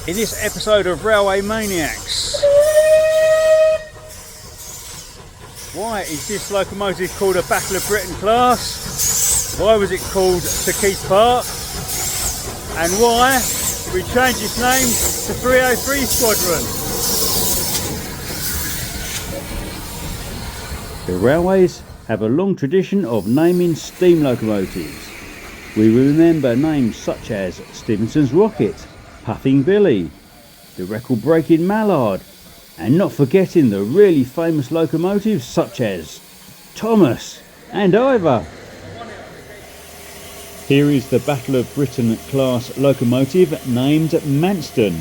In this episode of Railway Maniacs, why is this locomotive called a Battle of Britain class? Why was it called Sir Keith Park? And why we changed its name to 303 Squadron? The railways have a long tradition of naming steam locomotives. We remember names such as Stephenson's Rocket, Puffing Billy, the record-breaking Mallard, and not forgetting the really famous locomotives such as Thomas and Ivor. Here is the Battle of Britain class locomotive named Manston.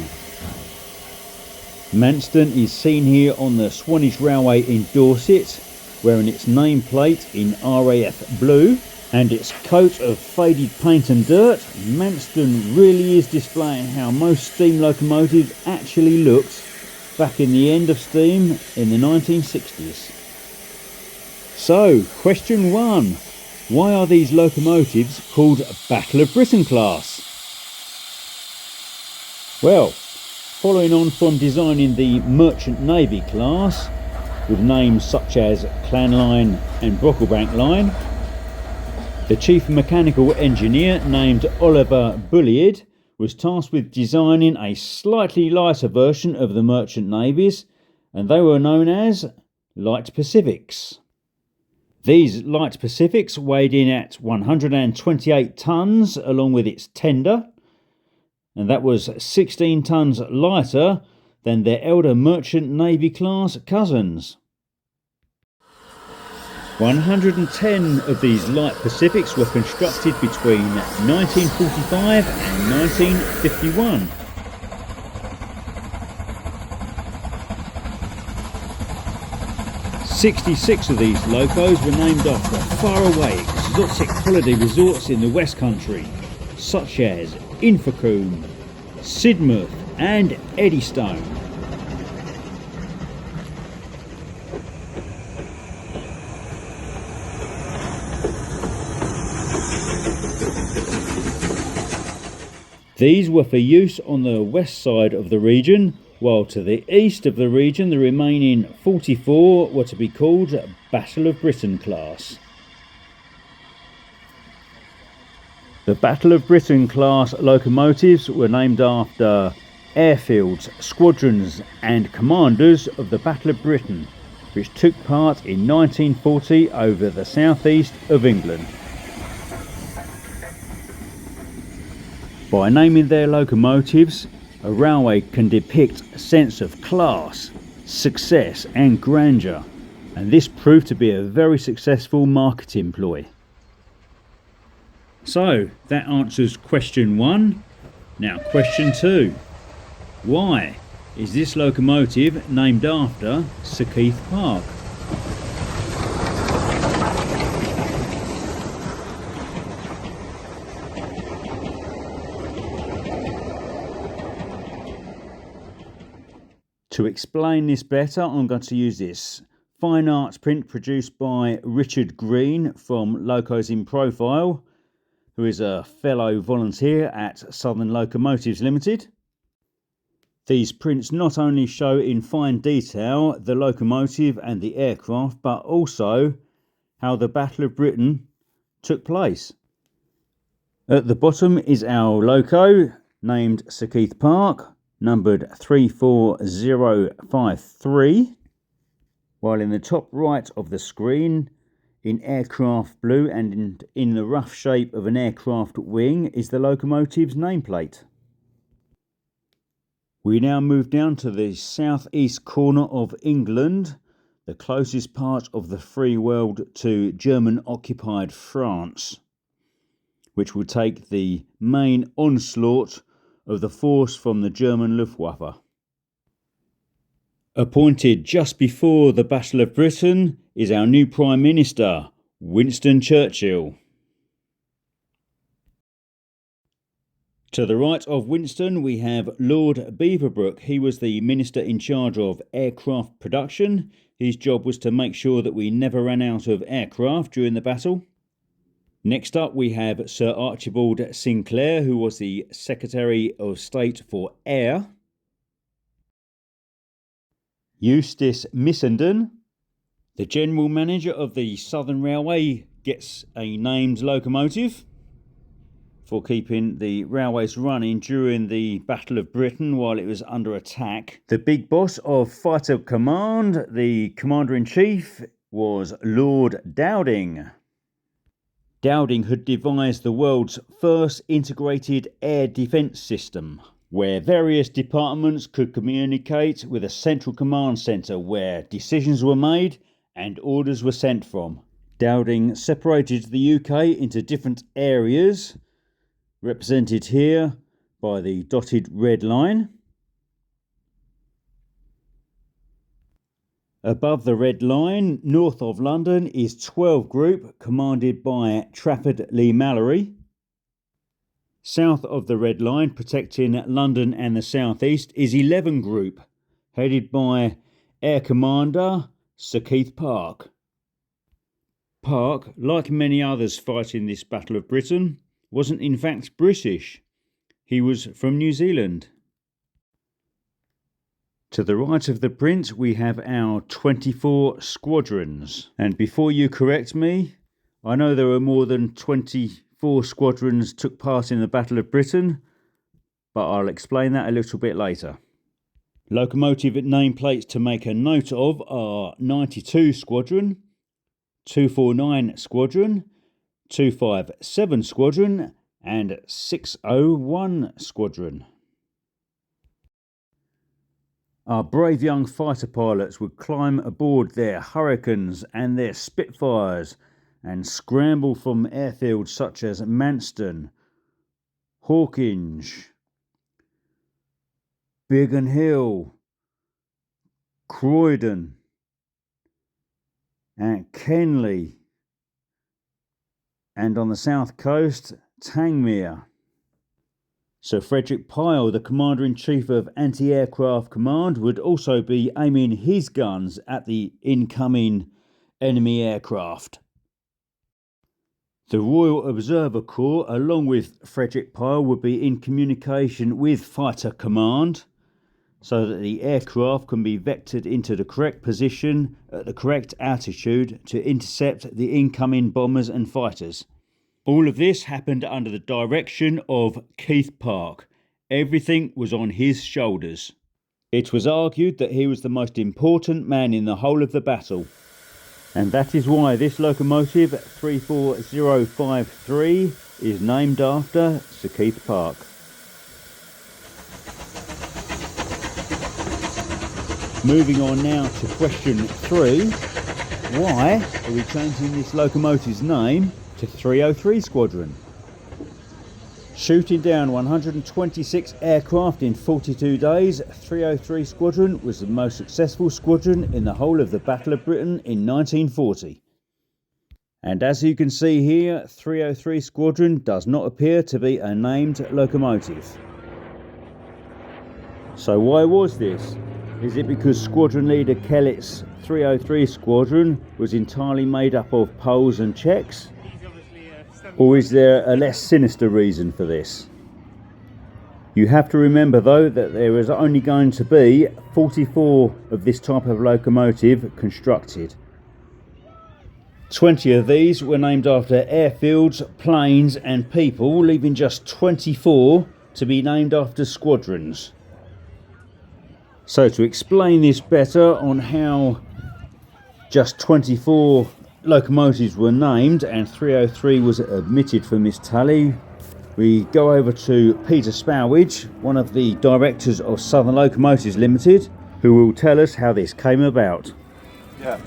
Manston is seen here on the Swanage Railway in Dorset, wearing its nameplate in RAF blue and its coat of faded paint and dirt. Manston really is displaying how most steam locomotives actually looked back in the end of steam in the 1960s. So, question 1. Why are these locomotives called Battle of Britain class? Well, following on from designing the Merchant Navy class, with names such as Clan Line and Brocklebank Line, the chief mechanical engineer named Oliver Bulleid was tasked with designing a slightly lighter version of the merchant navies, and they were known as Light Pacifics. These Light Pacifics weighed in at 128 tonnes along with its tender, and that was 16 tonnes lighter than their elder merchant navy class cousins. 110 of these Light Pacifics were constructed between 1945 and 1951. "66 of these locos were named after faraway exotic holiday resorts in the West Country, such as Invercoombe, Sidmouth and Eddystone. These were for use on the west side of the region, while to the east of the region the remaining 44 were to be called Battle of Britain class. The Battle of Britain class locomotives were named after airfields, squadrons and commanders of the Battle of Britain, which took part in 1940 over the southeast of England. By naming their locomotives, a railway can depict a sense of class, success and grandeur, and this proved to be a very successful marketing ploy. So, that answers question 1. Now question 2. Why is this locomotive named after Sir Keith Park? To explain this better, I'm going to use this fine art print produced by Richard Green from Locos in Profile, who is a fellow volunteer at Southern Locomotives Limited. These prints not only show in fine detail the locomotive and the aircraft, but also how the Battle of Britain took place. At the bottom is our loco, named Sir Keith Park, numbered 34053, while in the top right of the screen, in aircraft blue and in the rough shape of an aircraft wing, is the locomotive's nameplate. We now move down to the southeast corner of England, the closest part of the free world to German-occupied France, which would take the main onslaught of the force from the German Luftwaffe. Appointed just before the Battle of Britain is our new Prime Minister, Winston Churchill. To the right of Winston we have Lord Beaverbrook. He was the Minister in charge of aircraft production. His job was to make sure that we never ran out of aircraft during the battle. Next up we have Sir Archibald Sinclair, who was the Secretary of State for Air. Eustace Missenden, the General Manager of the Southern Railway, gets a named locomotive for keeping the railways running during the Battle of Britain while it was under attack. The big boss of Fighter Command, the Commander-in-Chief, was Lord Dowding. Dowding had devised the world's first integrated air defence system, where various departments could communicate with a central command centre where decisions were made and orders were sent from. Dowding separated the UK into different areas, represented here by the dotted red line. Above the red line, north of London, is 12 Group, commanded by Trafford Leigh-Mallory. South of the red line, protecting London and the South East, is 11 Group, headed by Air Commander Sir Keith Park. Park, like many others fighting this Battle of Britain, wasn't in fact British. He was from New Zealand. To the right of the print we have our 24 squadrons. And before you correct me, I know there were more than 24 squadrons took part in the Battle of Britain, but I'll explain that a little bit later. Locomotive nameplates to make a note of are 92 Squadron, 249 Squadron, 257 Squadron and 601 Squadron. Our brave young fighter pilots would climb aboard their Hurricanes and their Spitfires and scramble from airfields such as Manston, Hawkinge, Biggin Hill, Croydon and Kenley, and on the south coast, Tangmere. Sir Frederick Pile, the Commander-in-Chief of Anti-Aircraft Command, would also be aiming his guns at the incoming enemy aircraft. The Royal Observer Corps, along with Frederick Pile, would be in communication with Fighter Command so that the aircraft can be vectored into the correct position at the correct altitude to intercept the incoming bombers and fighters. All of this happened under the direction of Keith Park. Everything was on his shoulders. It was argued that he was the most important man in the whole of the battle. And that is why this locomotive 34053 is named after Sir Keith Park. Moving on now to question 3. Why are we changing this locomotive's name to 303 Squadron? Shooting down 126 aircraft in 42 days, 303 Squadron was the most successful squadron in the whole of the Battle of Britain in 1940. And as you can see here, 303 Squadron does not appear to be a named locomotive. So why was this? Is it because Squadron Leader Kellett's 303 Squadron was entirely made up of Poles and Czechs? Or is there a less sinister reason for this? You have to remember though that there is only going to be 44 of this type of locomotive constructed. 20 of these were named after airfields, planes and people, leaving just 24 to be named after squadrons. So to explain this better on how just 24 locomotives were named and 303 was omitted from this tally, we go over to Peter Spowage, one of the directors of Southern Locomotives Limited, who will tell us how this came about. Yeah.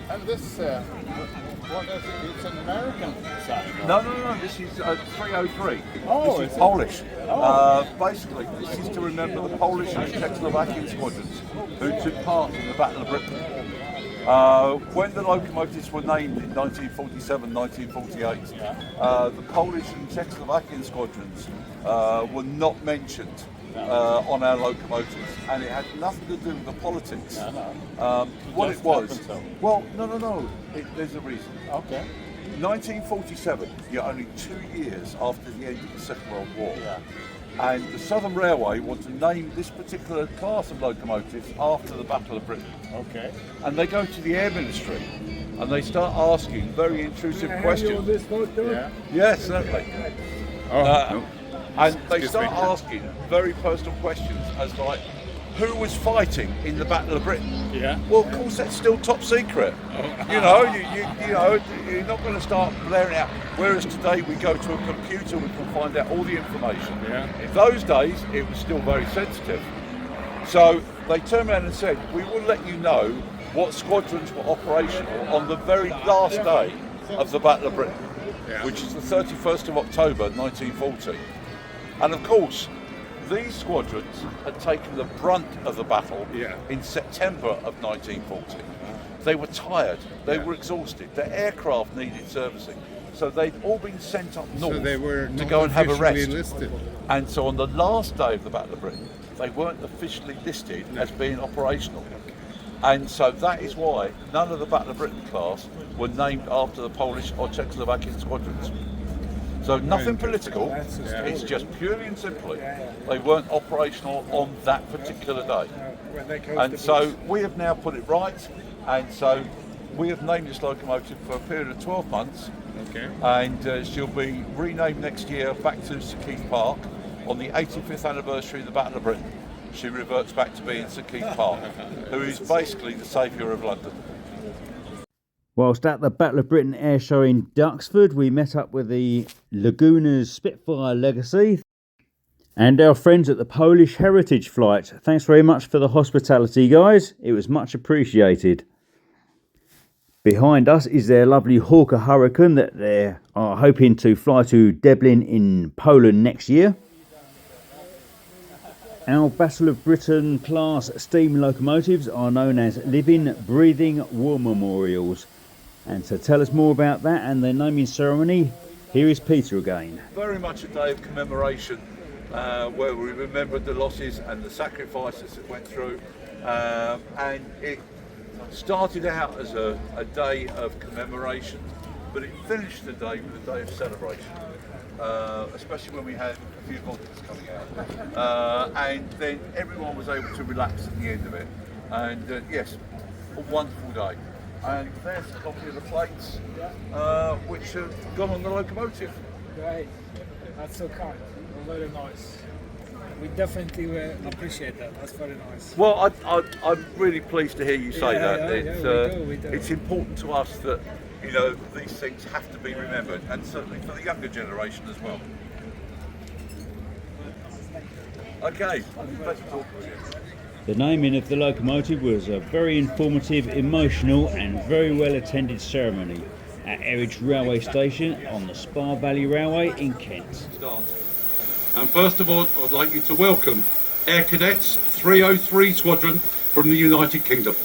And this, what is it? It's an American sign. No, this is 303. Oh, this is Polish. Oh. Basically, this is to remember the Polish and Czechoslovakian squadrons who took part in the Battle of Britain. When the locomotives were named in 1947, 1948, the Polish and Czechoslovakian squadrons were not mentioned on our locomotives, and it had nothing to do with the politics. What it was, well, no, there's a reason. Okay. 1947, you're only 2 years after the end of the Second World War. And the Southern Railway want to name this particular class of locomotives after the Battle of Britain. Okay. And they go to the Air Ministry and they start asking very intrusive questions. Yeah. Yes, certainly. And they Excuse start me. asking very personal questions as like, who was fighting in the Battle of Britain? Yeah. Well, of course, that's still top secret. You know, you know, you're not going to start blaring out. Whereas today we go to a computer, we can find out all the information. Yeah. In those days, it was still very sensitive. So they turned around and said, we will let you know what squadrons were operational on the very last day of the Battle of Britain, which is the 31st of October 1940. And of course, these squadrons had taken the brunt of the battle in September of 1940. They were tired, they were exhausted, their aircraft needed servicing. So they'd all been sent up north So they were to not go and have a officially rest. listed. And so on the last day of the Battle of Britain, they weren't officially listed as being operational. And so that is why none of the Battle of Britain class were named after the Polish or Czechoslovakian squadrons. So nothing political, it's just purely and simply, they weren't operational on that particular day. And so we have now put it right, and so we have named this locomotive for a period of 12 months, and she'll be renamed next year back to Sir Keith Park on the 85th anniversary of the Battle of Britain. She reverts back to being Sir Keith Park, who is basically the saviour of London. Whilst at the Battle of Britain Airshow in Duxford, we met up with the Laguna's Spitfire Legacy and our friends at the Polish Heritage Flight. Thanks very much for the hospitality, guys. It was much appreciated. Behind us is their lovely Hawker Hurricane that they are hoping to fly to Dublin in Poland next year. Our Battle of Britain class steam locomotives are known as living, breathing war memorials. And to tell us more about that and their naming ceremony, here is Peter again. Very much a day of commemoration where we remembered the losses and the sacrifices that went through. And it started out as a day of commemoration, but it finished the day with a day of celebration, especially when we had a few vodkas coming out. And then everyone was able to relax at the end of it. And yes, a wonderful day. And there's a copy of the plates which have gone on the locomotive. Right, that's so kind, very nice. We definitely appreciate that, that's very nice. Well, I'm really pleased to hear you say that. We do. It's important to us that, you know, these things have to be remembered, and certainly for the younger generation as well. Okay, pleasure talking with you. The naming of the locomotive was a very informative, emotional and very well attended ceremony at Eridge railway station on the Spa Valley Railway in Kent. And first of all, I'd like you to welcome Air Cadets 303 Squadron from the United Kingdom.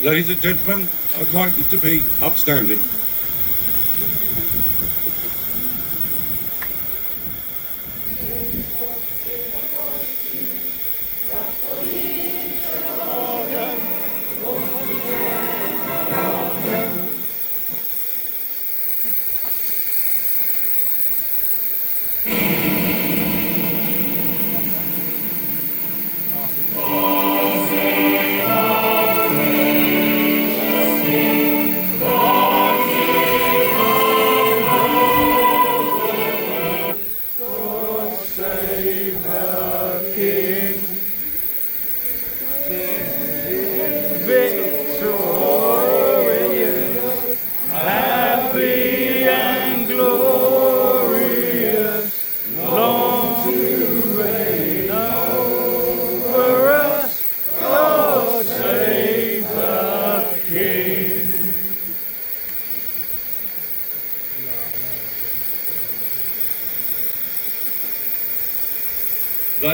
Ladies and gentlemen, I'd like you to be upstanding. Oh,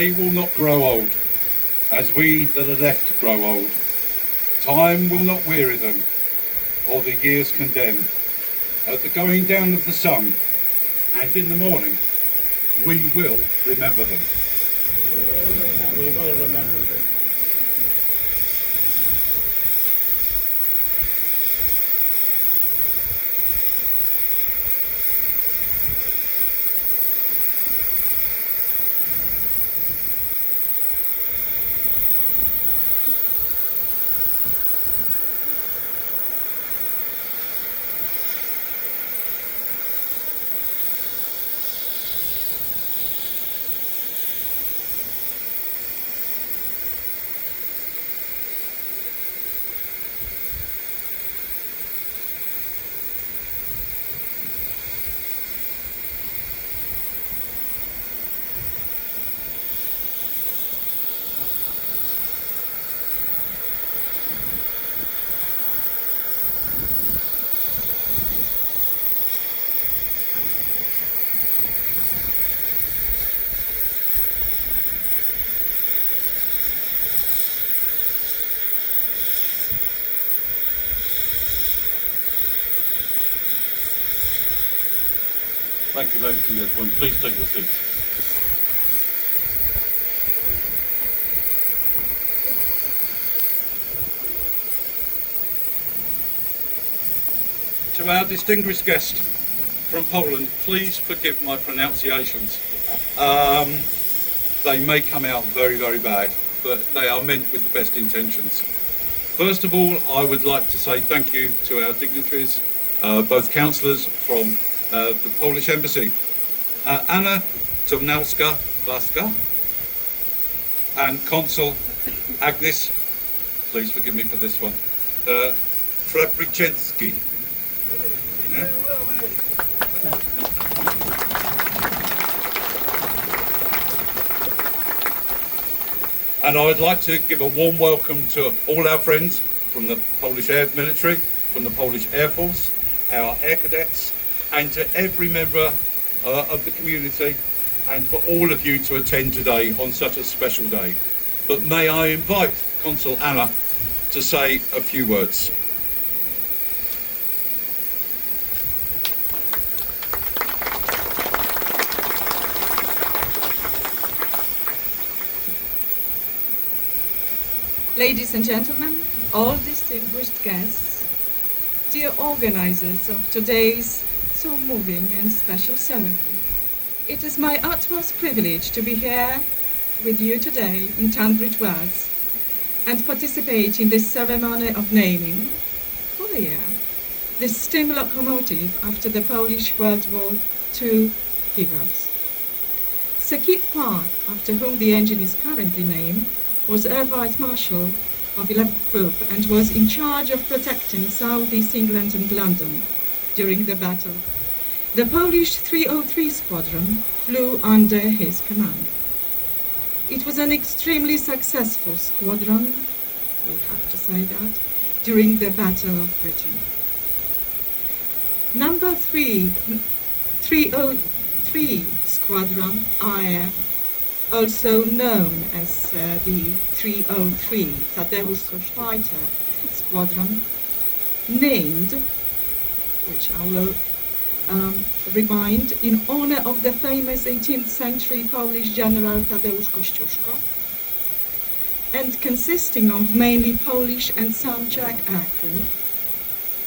They will not grow old, as we that are left grow old. Time will not weary them, or the years condemn. At the going down of the sun, and in the morning, we will remember them. We will remember them. Thank you, ladies and gentlemen. Please take your seats. To our distinguished guest from Poland, please forgive my pronunciations. They may come out very, very bad, but they are meant with the best intentions. First of all, I would like to say thank you to our dignitaries, both councillors from the Polish Embassy, Anna Tomnalska-Waska, and Consul Agnes, please forgive me for this one, Fabryczenski. Yeah? And I would like to give a warm welcome to all our friends from the Polish Air Military, from the Polish Air Force, our Air Cadets, and to every member of the community, and for all of you to attend today on such a special day. But may I invite Consul Anna to say a few words. Ladies and gentlemen, all distinguished guests, dear organisers of today's so moving and special ceremony, it is my utmost privilege to be here with you today in Tunbridge Wells and participate in this ceremony of naming, for the year, the steam locomotive after the Polish World War II heroes. Sir Pile, after whom the engine is currently named, was Air Vice Marshal of 11th Group and was in charge of protecting South East England and London during the battle. The Polish 303 Squadron flew under his command. It was an extremely successful squadron, we have to say that, during the Battle of Britain. Number 303 Squadron IF, also known as the 303 Tadeusz Fighter Squadron, named, which I will remind, in honor of the famous 18th century Polish General Tadeusz Kościuszko, and consisting of mainly Polish and some Czech aircrew,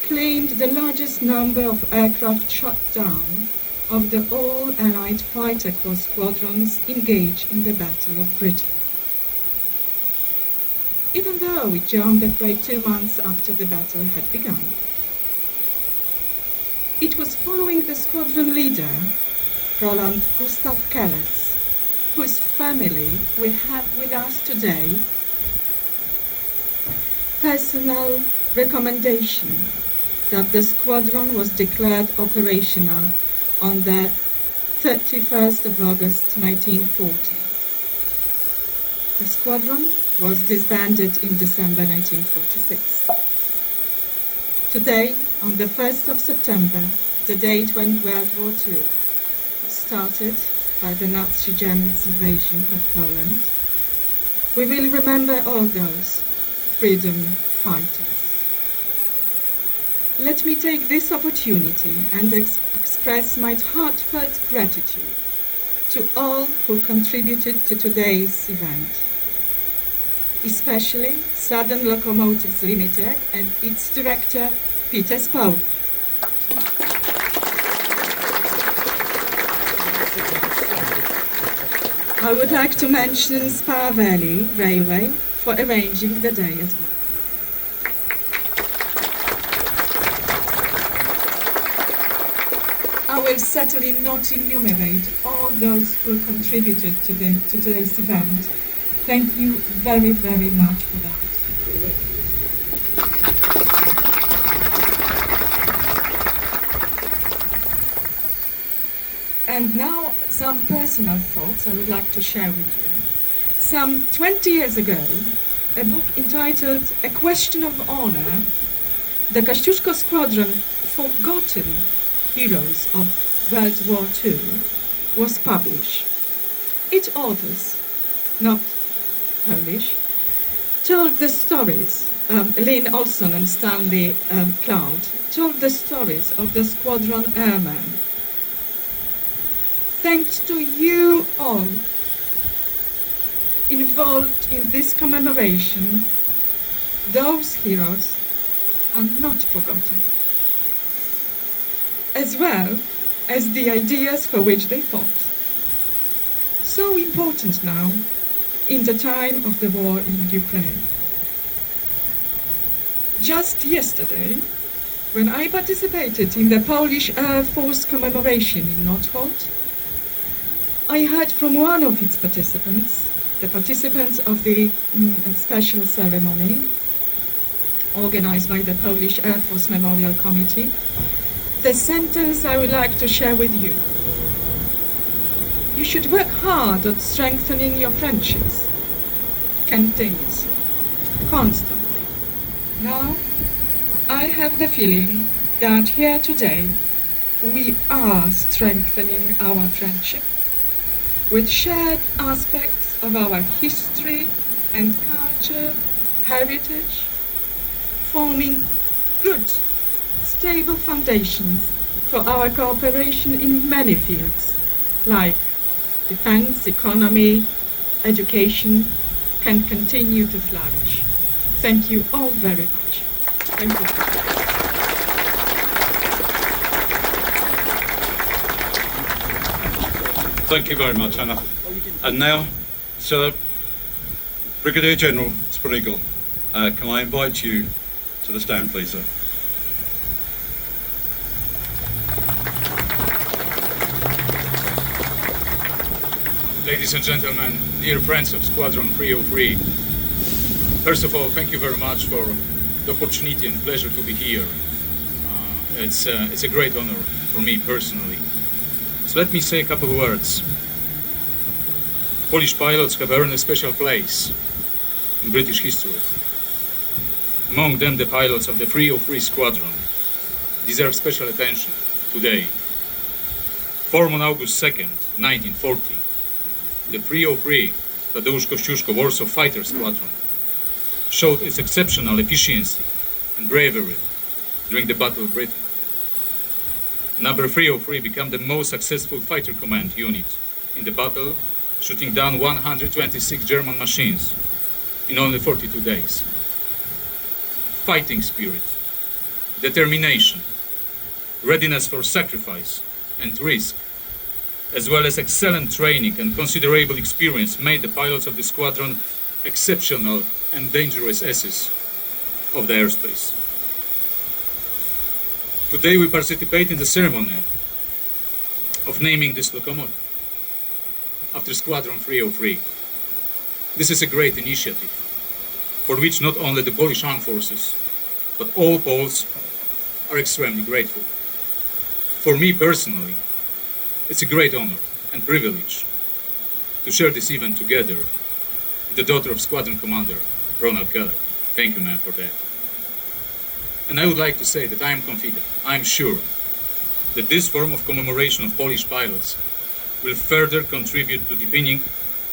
claimed the largest number of aircraft shot down of the all-Allied fighter squadrons engaged in the Battle of Britain. Even though it joined the fray 2 months after the battle had begun. It was following the squadron leader, Roland Gustav Kelec, whose family we have with us today, personal recommendation that the squadron was declared operational on the 31st of August 1940. The squadron was disbanded in December 1946. Today, on the 1st of September, the date when World War II started, by the Nazi Germans' invasion of Poland, we will remember all those freedom fighters. Let me take this opportunity and express my heartfelt gratitude to all who contributed to today's event, especially Southern Locomotives Limited and its director, Peter Spoke. I would like to mention Spa Valley Railway for arranging the day as well. I will certainly not enumerate all those who contributed to today's event. Thank you very, very much for that. And now some personal thoughts I would like to share with you. Some 20 years ago, a book entitled A Question of Honor, the Kościuszko Squadron Forgotten Heroes of World War II, was published. Its authors, not Polish, told the stories, Lynn Olson and Stanley Cloud, told the stories of the squadron airmen. Thanks to you all involved in this commemoration, those heroes are not forgotten, as well as the ideas for which they fought. So important now in the time of the war in Ukraine. Just yesterday, when I participated in the Polish Air Force commemoration in Northolt, I heard from one of its participants, the participants of the special ceremony organized by the Polish Air Force Memorial Committee, the sentence I would like to share with you. You should work hard at strengthening your friendships, continuously, constantly. Now, I have the feeling that here today we are strengthening our friendship with shared aspects of our history and culture, heritage, forming good, stable foundations for our cooperation in many fields, like defense, economy, education, can continue to flourish. Thank you all very much. Thank you. Thank you very much, Anna. And now, Sir Brigadier General Spriegel, can I invite you to the stand, please, sir? Ladies and gentlemen, dear friends of Squadron 303, first of all, thank you very much for the opportunity and pleasure to be here. It's a great honor for me personally. So let me say a couple of words. Polish pilots have earned a special place in British history. Among them, the pilots of the 303 Squadron deserve special attention today. Formed on August 2nd, 1940, the 303 Tadeusz Kościuszko Warsaw Fighter Squadron showed its exceptional efficiency and bravery during the Battle of Britain. Number 303 became the most successful fighter command unit in the battle, shooting down 126 German machines in only 42 days. Fighting spirit, determination, readiness for sacrifice and risk, as well as excellent training and considerable experience made the pilots of the squadron exceptional and dangerous asses of the airspace. Today we participate in the ceremony of naming this locomotive after Squadron 303. This is a great initiative for which not only the Polish Armed Forces but all Poles are extremely grateful. For me personally, it's a great honor and privilege to share this event together with the daughter of Squadron Commander Ronald Kelly. Thank you, man, for that. And I would like to say that I am confident, I am sure, that this form of commemoration of Polish pilots will further contribute to deepening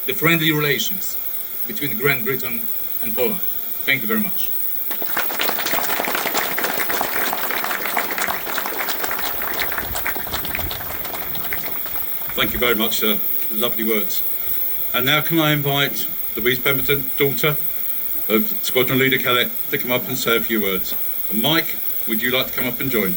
the friendly relations between Great Britain and Poland. Thank you very much. Thank you very much, sir. Lovely words. And now can I invite Louise Pemberton, daughter of Squadron Leader Kellett, to come up and say a few words. And Mike, would you like to come up and join?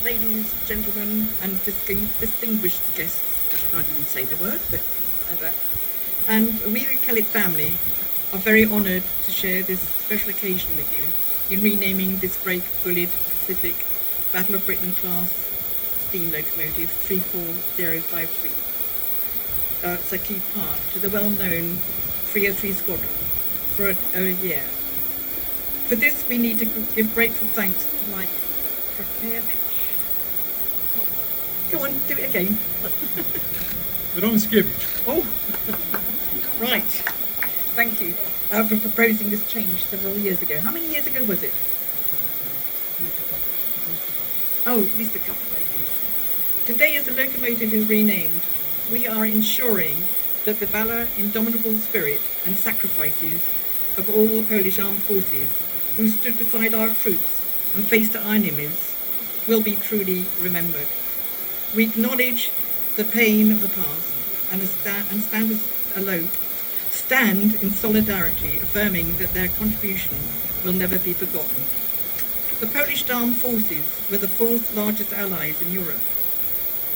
Ladies, gentlemen, and distinguished guests, I can't even say the word, but and we, the Kellett family, are very honoured to share this special occasion with you in renaming this great Bulleid Pacific Battle of Britain class steam locomotive 34053. It's a key part to the well-known 303 Squadron for a year. For this, we need to give grateful thanks to Mike Krakiewicz. Go on, do it again. Oh, right. Thank you for proposing this change several years ago. How many years ago was it? Oh, at least a couple, I think. Today, as the locomotive is renamed, we are ensuring that the valour, indomitable spirit and sacrifices of all the Polish armed forces who stood beside our troops and faced our enemies will be truly remembered. We acknowledge the pain of the past and stand in solidarity, affirming that their contribution will never be forgotten. The Polish armed forces were the fourth largest allies in Europe.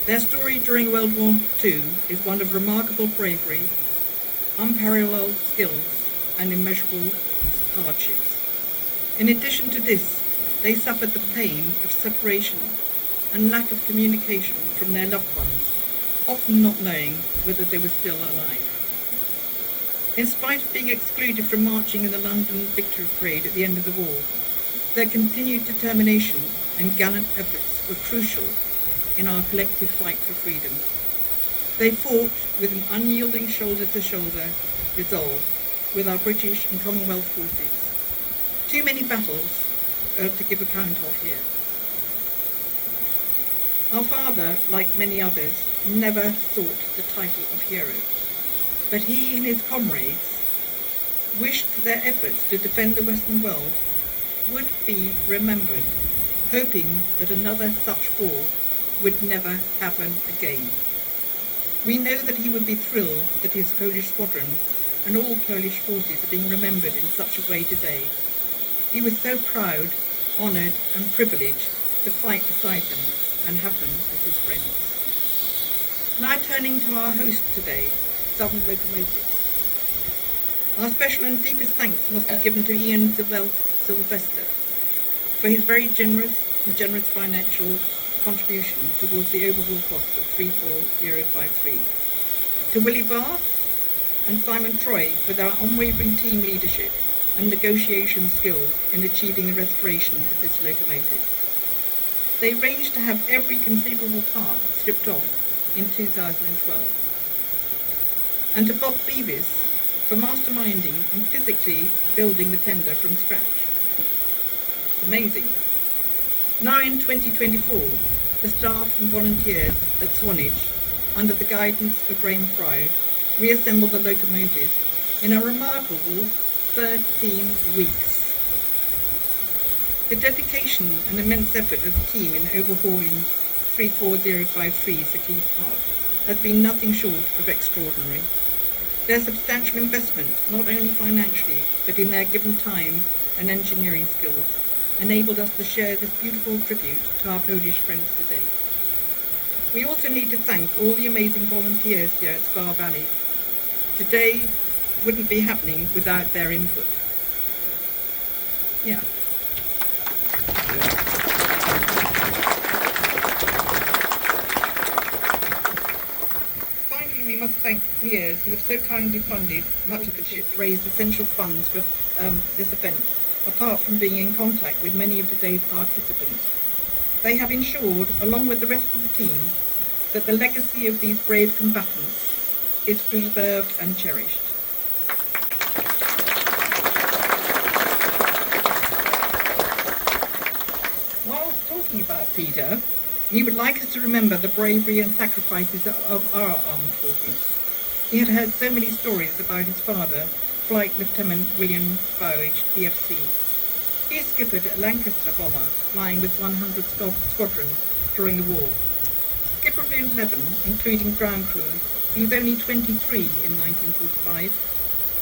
Their story during World War II is one of remarkable bravery, unparalleled skills, and immeasurable hardships. In addition to this, they suffered the pain of separation and lack of communication from their loved ones, often not knowing whether they were still alive. In spite of being excluded from marching in the London Victory Parade at the end of the war, their continued determination and gallant efforts were crucial in our collective fight for freedom. They fought with an unyielding shoulder-to-shoulder resolve with our British and Commonwealth forces. Too many battles to give account of here. Our father, like many others, never sought the title of hero, but he and his comrades wished their efforts to defend the Western world would be remembered, hoping that another such war would never happen again. We know that he would be thrilled that his Polish squadron and all Polish forces are being remembered in such a way today. He was so proud, honoured and privileged to fight beside them and have them as his friends. Now turning to our host today, Southern Locomotives. Our special and deepest thanks must be given to Ian Sylvester for his very generous financial contribution towards the overhaul cost of 34053. To Willie Barth and Simon Troy for their unwavering team leadership and negotiation skills in achieving the restoration of this locomotive. They arranged to have every conceivable part stripped off in 2012. And to Bob Beavis for masterminding and physically building the tender from scratch. Amazing. Now in 2024, the staff and volunteers at Swanage, under the guidance of Graham Froud, reassembled the locomotive in a remarkable 13 weeks. The dedication and immense effort of the team in overhauling 34053 Sidmouth Park has been nothing short of extraordinary. Their substantial investment, not only financially, but in their given time and engineering skills, enabled us to share this beautiful tribute to our Polish friends today. We also need to thank all the amazing volunteers here at Spa Valley. Today wouldn't be happening without their input. Yeah. Finally, we must thank peers who have so kindly funded much of the ship, raised essential funds for this event, apart from being in contact with many of today's participants. They have ensured, along with the rest of the team, that the legacy of these brave combatants is preserved and cherished. Whilst talking about Peter, he would like us to remember the bravery and sacrifices of our armed forces. He had heard so many stories about his father, Flight Lieutenant William Bowage, DFC. He skippered a Lancaster bomber flying with 100 Squadron during the war. Skipper of 11, including ground crew, he was only 23 in 1945,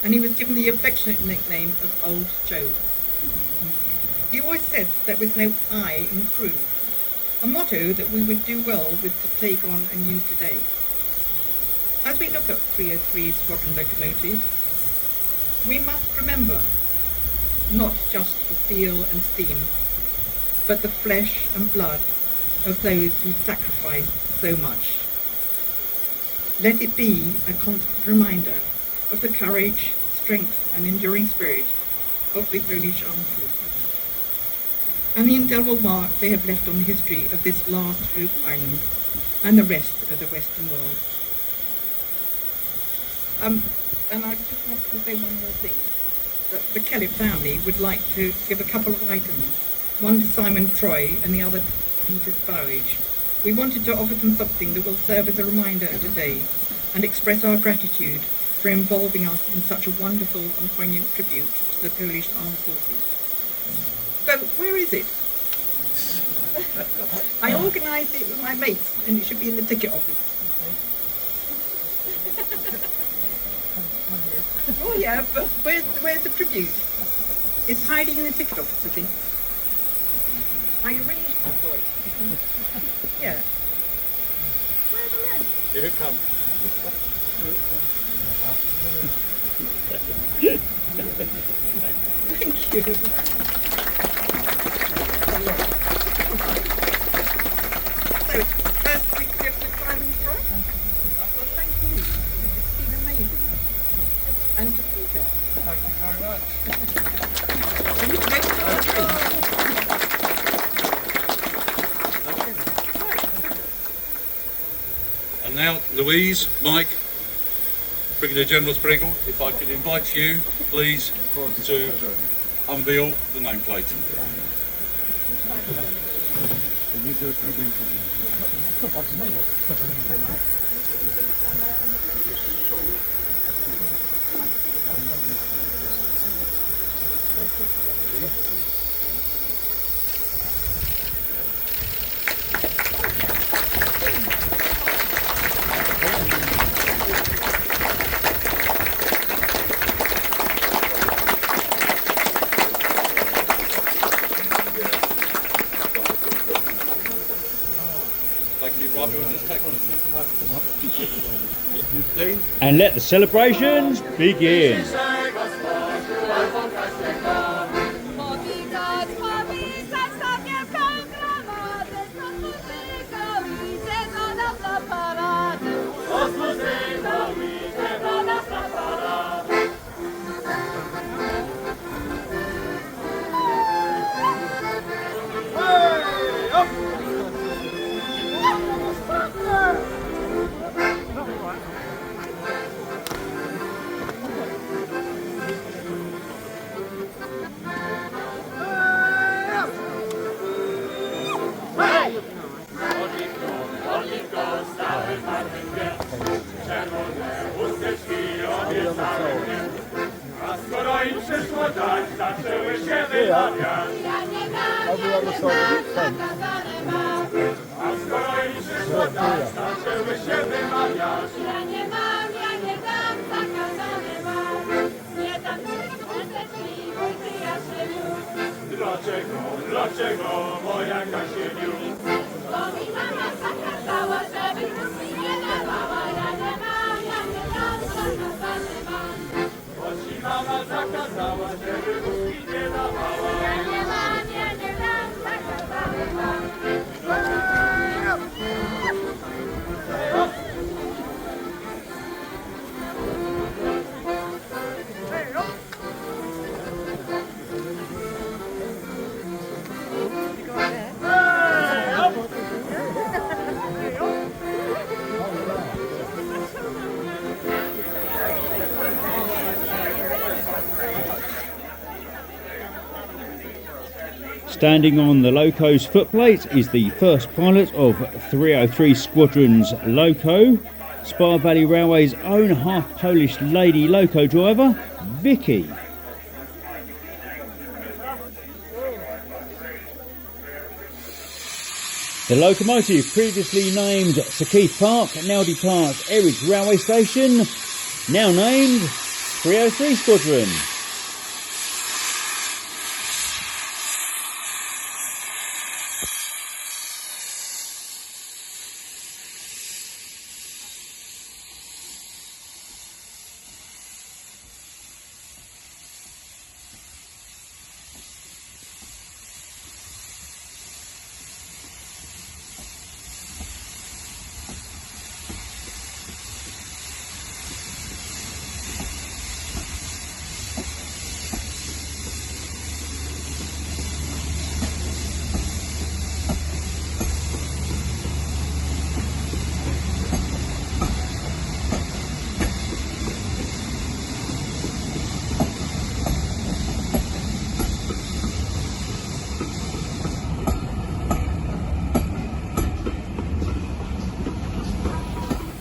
and he was given the affectionate nickname of Old Joe. He always said there was no I in crew, a motto that we would do well with to take on and use today. As we look at 303 Squadron Locomotive, we must remember not just the steel and steam, but the flesh and blood of those who sacrificed so much. Let it be a constant reminder of the courage, strength and enduring spirit of the Polish Armed Forces, and the indelible mark they have left on the history of this last hope island and the rest of the Western world. And I just want to say one more thing. That the Kellett family would like to give a couple of items, one to Simon Troy and the other to Peter Sparridge. We wanted to offer them something that will serve as a reminder of today and express our gratitude for involving us in such a wonderful and poignant tribute to the Polish Armed Forces. So, where is it? I organised it with my mates and it should be in the ticket office. Oh yeah, but where's the tribute? It's hiding in the ticket office, I think. I arranged it for it. Yeah. Where's the rest? Here it comes. Thank you. So, first we give to Simon Troy. Well, thank you. It's been amazing. And to Peter. Thank you very much. And you next to our tree. And now, Louise, Mike, Brigadier General Spriggle, if I could invite you, please, to unveil the nameplate. Thank you, right, we'll just take one of them. And let the celebrations begin. Dlaczego moja Kasieniu? Bo mi mama zakazała, żeby nie dawała. Ja nie mam, zakazany mam. Bo ci mama zakazała, żeby wódki nie dawała. Ja nie dam, zakazany mam. Standing on the loco's footplate is the first pilot of 303 Squadron's loco, Spa Valley Railway's own half-Polish lady loco driver, Vicky. The locomotive, previously named Sir Keith Park, now departs Eridge Railway Station, now named 303 Squadron.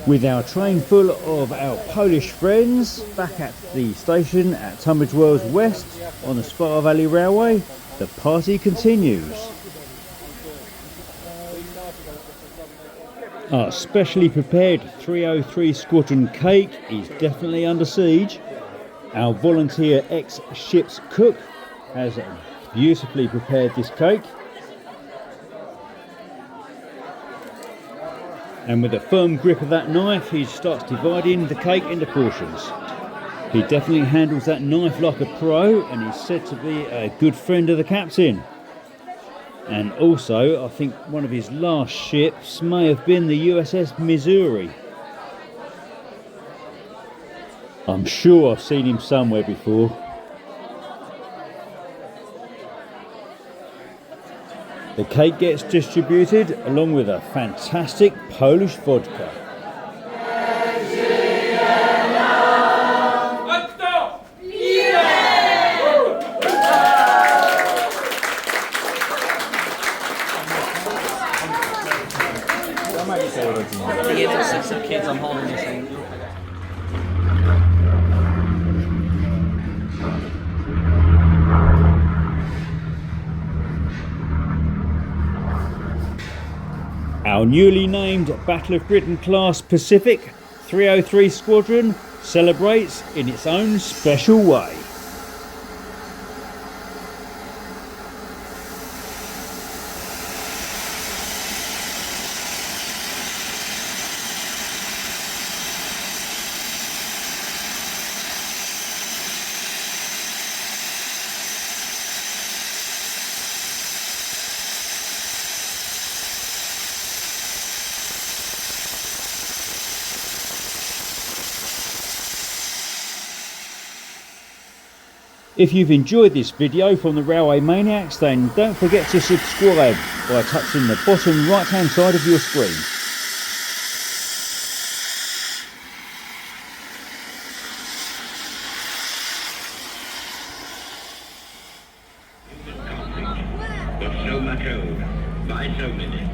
With our train full of our Polish friends back at the station at Tunbridge Wells West on the Spa Valley Railway, the party continues. Our specially prepared 303 Squadron cake is definitely under siege. Our volunteer ex-ship's cook has beautifully prepared this cake. And with a firm grip of that knife, he starts dividing the cake into portions. He definitely handles that knife like a pro, and he's said to be a good friend of the captain. And also, I think one of his last ships may have been the USS Missouri. I'm sure I've seen him somewhere before. The cake gets distributed along with a fantastic Polish vodka. Some kids, I'm holding this thing. Our newly named Battle of Britain class Pacific 303 Squadron celebrates in its own special way. If you've enjoyed this video from the Railway Maniacs, then don't forget to subscribe by touching the bottom right hand side of your screen. Weiter mit.